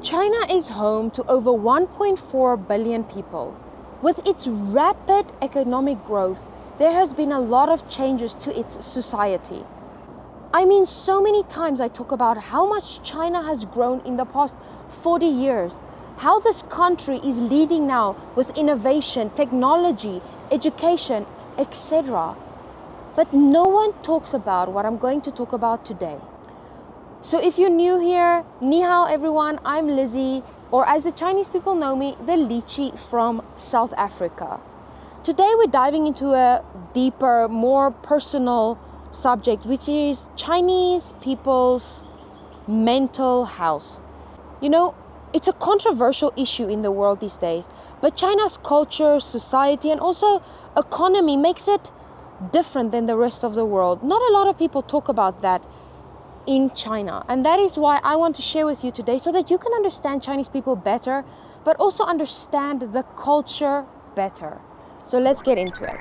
China is home to over 1.4 billion people. With its rapid economic growth, there has been a lot of changes to its society. I mean, so many times I talk about how much China has grown in the past 40 years, how this country is leading now with innovation, technology, education, etc. But no one talks about what I'm going to talk about today. So if you're new here, ni hao everyone, I'm Lizzy, or as the Chinese people know me, the lychee from South Africa. Today we're diving into a deeper, more personal subject, which is Chinese people's mental health. You know, it's a controversial issue in the world these days, but China's culture, society, and also economy makes it different than the rest of the world. Not a lot of people talk about that in China, and that is why I want to share with you today, so that you can understand Chinese people better, but also understand the culture better. So let's get into it.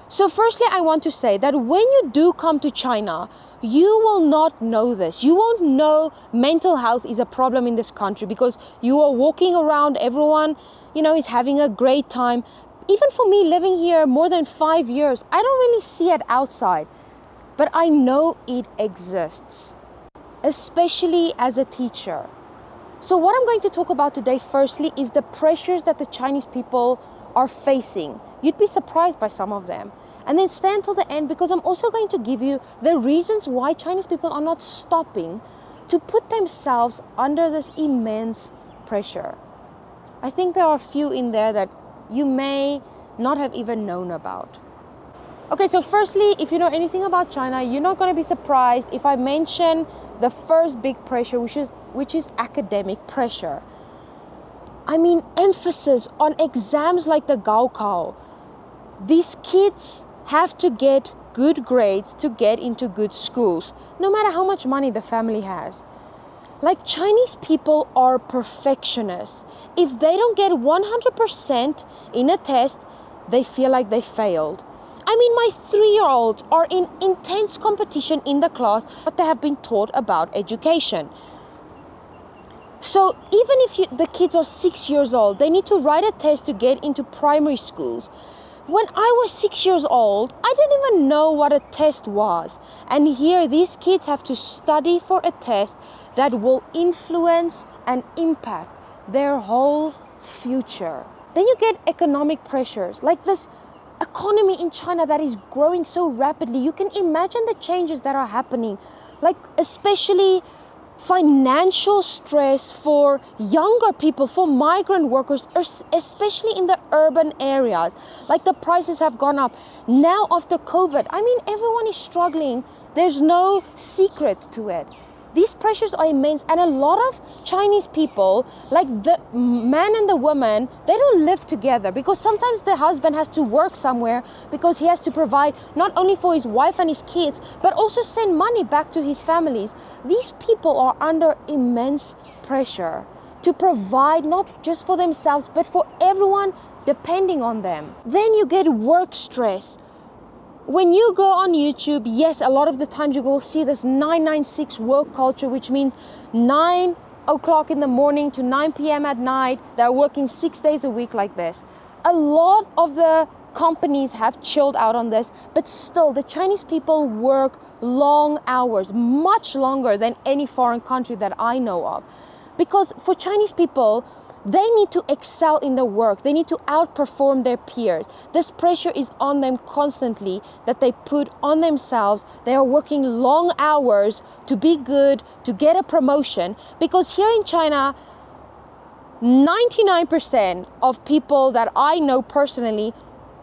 So firstly, I want to say that when you do come to China, you will not know this. You won't know mental health is a problem in this country because you are walking around, everyone, is having a great time. Even for me, living here more than 5 years, I don't really see it outside, but I know it exists, especially as a teacher. So what I'm going to talk about today, firstly, is the pressures that the Chinese people are facing. You'd be surprised by some of them. And then stay until the end, because I'm also going to give you the reasons why Chinese people are not stopping to put themselves under this immense pressure. I think there are a few in there that you may not have even known about. Okay, so firstly, if you know anything about China, you're not going to be surprised if I mention the first big pressure, which is academic pressure. I mean, emphasis on exams like the Gaokao. These kids have to get good grades to get into good schools, no matter how much money the family has. Like, Chinese people are perfectionists. If they don't get 100% in a test, they feel like they failed. I mean, my 3-year-olds are in intense competition in the class, but they have been taught about education. So even if the kids are 6 years old, they need to write a test to get into primary schools. When I was 6 years old, I didn't even know what a test was. And here, these kids have to study for a test that will influence and impact their whole future. Then you get economic pressures, like this economy in China that is growing so rapidly. You can imagine the changes that are happening, like especially financial stress for younger people, for migrant workers, especially in the urban areas. Like, the prices have gone up. Now after COVID, I mean, everyone is struggling. There's no secret to it. These pressures are immense, and a lot of Chinese people, like the man and the woman, they don't live together because sometimes the husband has to work somewhere because he has to provide not only for his wife and his kids, but also send money back to his families. These people are under immense pressure to provide not just for themselves, but for everyone depending on them. Then you get work stress. When you go on YouTube, yes, a lot of the times you will see this 996 work culture, which means 9 o'clock in the morning to 9 p.m. at night. They're working 6 days a week like this. A lot of the companies have chilled out on this, but still the Chinese people work long hours, much longer than any foreign country that I know of. Because for Chinese people, they need to excel in their work. They need to outperform their peers. This pressure is on them constantly that they put on themselves. They are working long hours to be good, to get a promotion. Because here in China, 99% of people that I know personally,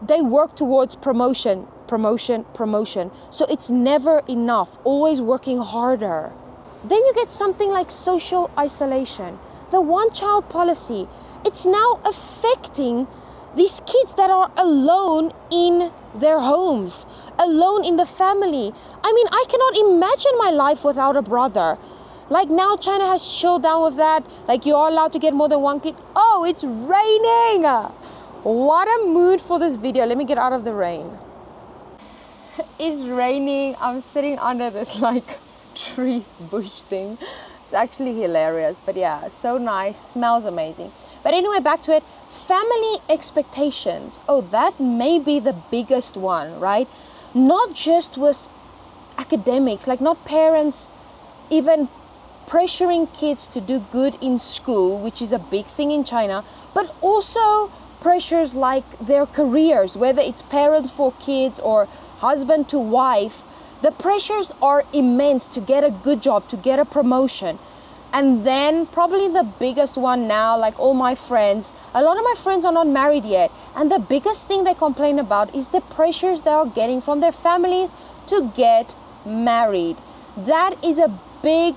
they work towards promotion. So it's never enough, always working harder. Then you get something like social isolation, the one-child policy. It's now affecting these kids that are alone in their homes, alone in the family. I mean, I cannot imagine my life without a brother. Like now China has chilled down with that. Like you are allowed to get more than one kid. Oh, it's raining. What a mood for this video. Let me get out of the rain. It's raining. I'm sitting under this like tree bush thing. It's actually hilarious, but yeah, so nice, smells amazing. But anyway, back to it. Family expectations. Oh, that may be the biggest one, right? Not just with academics, like not parents even pressuring kids to do good in school, which is a big thing in China, but also pressures like their careers, whether it's parents for kids or husband to wife. The pressures are immense to get a good job, to get a promotion. And then probably the biggest one now, like all my friends, a lot of my friends are not married yet. And the biggest thing they complain about is the pressures they are getting from their families to get married. That is a big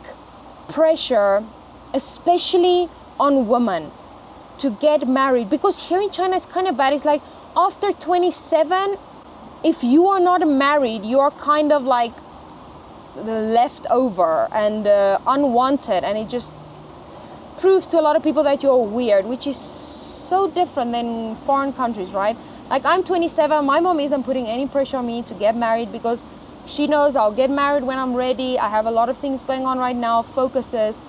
pressure, especially on women, to get married. Because here in China, it's kind of bad. It's like after 27, if you are not married, you are kind of like left over and unwanted, and it just proves to a lot of people that you're weird, which is so different than foreign countries, right? Like I'm 27, my mom isn't putting any pressure on me to get married because she knows I'll get married when I'm ready. I have a lot of things going on right now, focuses.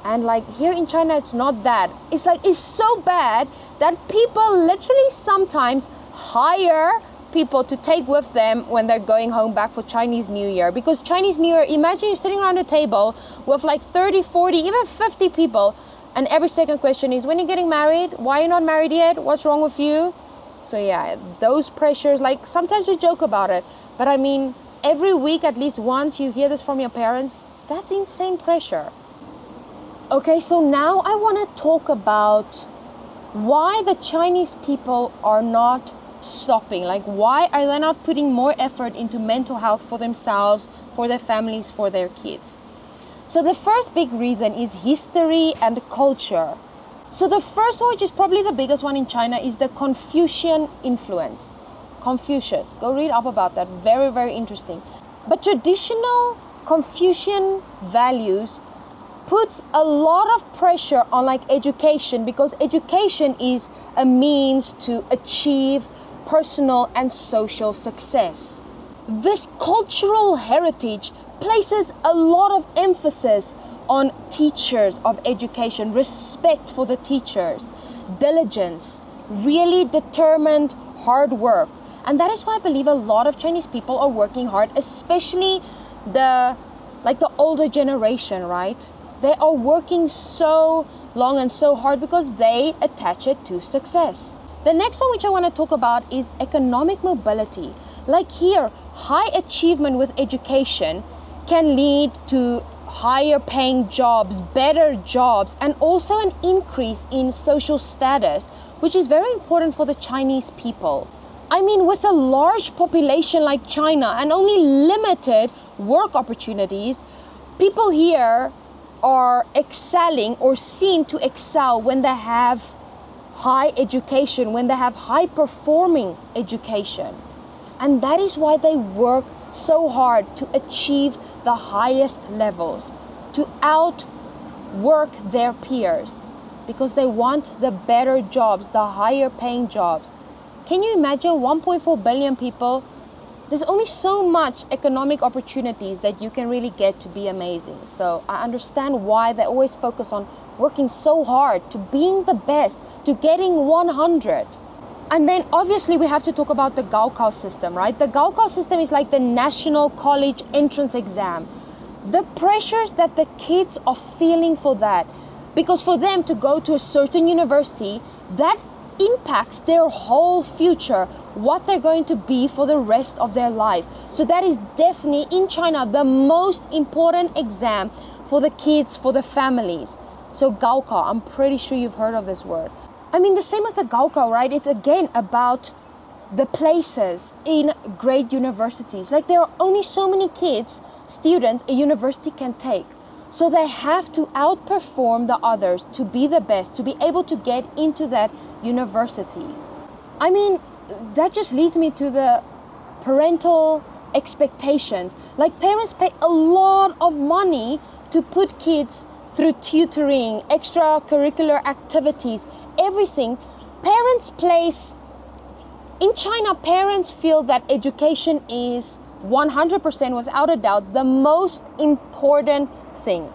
And like here in China, it's not that. It's like, it's so bad that people literally sometimes hire people to take with them when they're going home back for Chinese New Year. Because Chinese New Year, imagine you're sitting around a table with like 30, 40, even 50 people, and every second question is, when are you getting married? Why are you not married yet? What's wrong with you? So yeah, those pressures, like sometimes we joke about it, but I mean, every week at least once you hear this from your parents. That's insane pressure. Okay, so now I want to talk about why the Chinese people are not stopping. Like, why are they not putting more effort into mental health for themselves, for their families, for their kids? So the first big reason is history and culture. So the first one, which is probably the biggest one in China, is the Confucian influence. Confucius, go read up about that. Very, very interesting. But traditional Confucian values puts a lot of pressure on like education, because education is a means to achieve personal and social success. This cultural heritage places a lot of emphasis on teachers of education, respect for the teachers, diligence, really determined hard work. And that is why I believe a lot of Chinese people are working hard, especially the older generation, right? They are working so long and so hard because they attach it to success. The next one which I want to talk about is economic mobility. Like here, high achievement with education can lead to higher paying jobs, better jobs, and also an increase in social status, which is very important for the Chinese people. I mean, with a large population like China and only limited work opportunities, people here are excelling or seem to excel when they have high education, when they have high performing education. And that is why they work so hard to achieve the highest levels, to outwork their peers, because they want the better jobs, the higher paying jobs. Can you imagine 1.4 billion people? There's only so much economic opportunities that you can really get to be amazing. So I understand why they always focus on working so hard, to being the best, to getting 100. And then obviously we have to talk about the Gaokao system, right? The Gaokao system is like the national college entrance exam. The pressures that the kids are feeling for that, because for them to go to a certain university, that impacts their whole future, what they're going to be for the rest of their life. So that is definitely in China the most important exam for the kids, for the families. So Gaoka, I'm pretty sure you've heard of this word. I mean, the same as a Gaoka, right? It's again about the places in great universities. Like there are only so many students a university can take. So they have to outperform the others to be the best, to be able to get into that university. I mean, that just leads me to the parental expectations. Like parents pay a lot of money to put kids through tutoring, extracurricular activities, everything. In China, parents feel that education is 100% without a doubt the most important thing.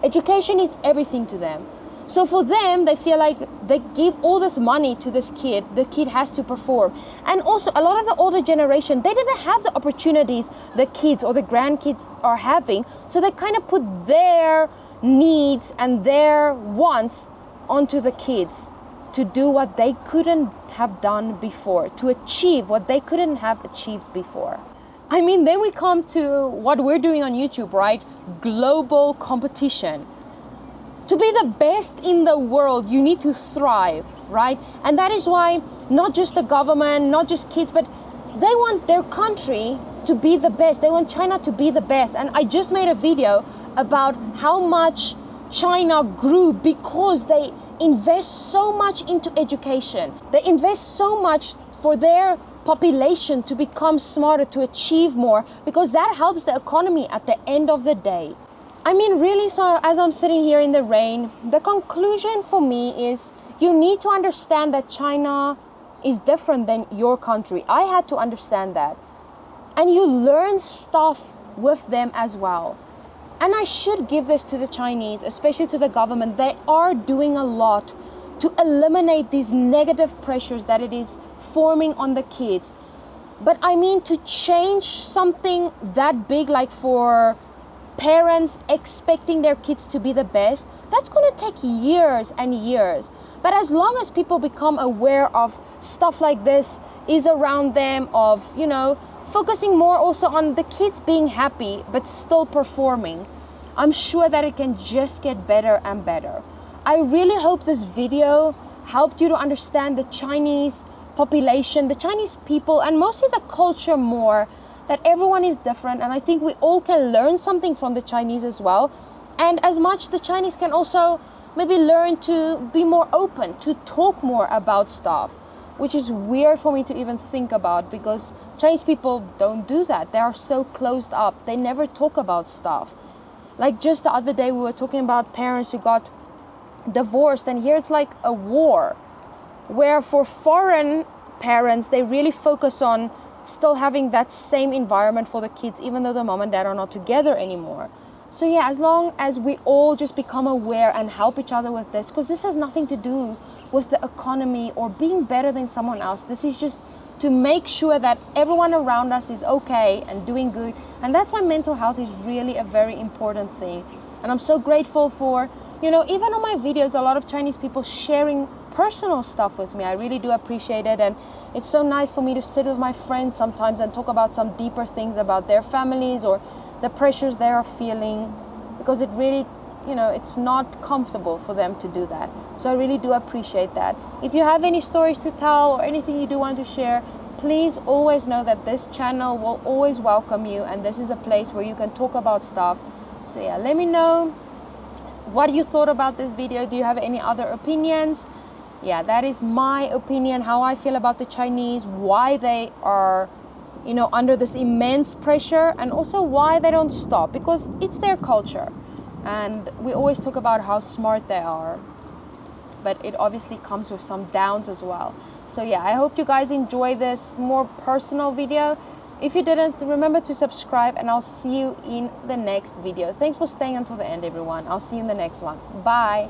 Education is everything to them. So for them, they feel like they give all this money to this kid, the kid has to perform. And also a lot of the older generation, they didn't have the opportunities the kids or the grandkids are having. So they kind of put their needs and their wants onto the kids to do what they couldn't have done before, to achieve what they couldn't have achieved before. I mean, then we come to what we're doing on YouTube, right? Global competition. To be the best in the world, you need to thrive, right? And that is why not just the government, not just kids, but they want their country to be the best. They want China to be the best. And I just made a video about how much China grew because they invest so much into education. They invest so much for their population to become smarter, to achieve more, because that helps the economy at the end of the day. I mean, really, so as I'm sitting here in the rain, the conclusion for me is you need to understand that China is different than your country. I had to understand that. And you learn stuff with them as well. And I should give this to the Chinese, especially to the government. They are doing a lot to eliminate these negative pressures that it is forming on the kids. But I mean, to change something that big, like for parents expecting their kids to be the best, that's going to take years and years. But as long as people become aware of stuff like this is around them, of, focusing more also on the kids being happy but still performing, I'm sure that it can just get better and better. I really hope this video helped you to understand the Chinese population, the Chinese people, and mostly the culture more, that everyone is different. And I think we all can learn something from the Chinese as well. And as much the Chinese can also maybe learn to be more open, to talk more about stuff, which is weird for me to even think about, because Chinese people don't do that. They are so closed up. They never talk about stuff. Like just the other day, we were talking about parents who got divorced, and here it's like a war, where for foreign parents, they really focus on still having that same environment for the kids, even though the mom and dad are not together anymore. So yeah, as long as we all just become aware and help each other with this, because this has nothing to do with the economy or being better than someone else. This is just to make sure that everyone around us is okay and doing good. And that's why mental health is really a very important thing. And I'm so grateful for, even on my videos, a lot of Chinese people sharing personal stuff with me. I really do appreciate it. And it's so nice for me to sit with my friends sometimes and talk about some deeper things about their families or the pressures they are feeling, because it really, it's not comfortable for them to do that. So I really do appreciate that. If you have any stories to tell or anything you do want to share, please always know that this channel will always welcome you, and this is a place where you can talk about stuff. So yeah, let me know what you thought about this video. Do you have any other opinions? Yeah, that is my opinion, how I feel about the Chinese, why they are, under this immense pressure, and also why they don't stop, because it's their culture. And we always talk about how smart they are, but it obviously comes with some downs as well. So yeah, I hope you guys enjoy this more personal video. If you didn't, remember to subscribe, and I'll see you in the next video. Thanks for staying until the end, everyone. I'll see you in the next one. Bye.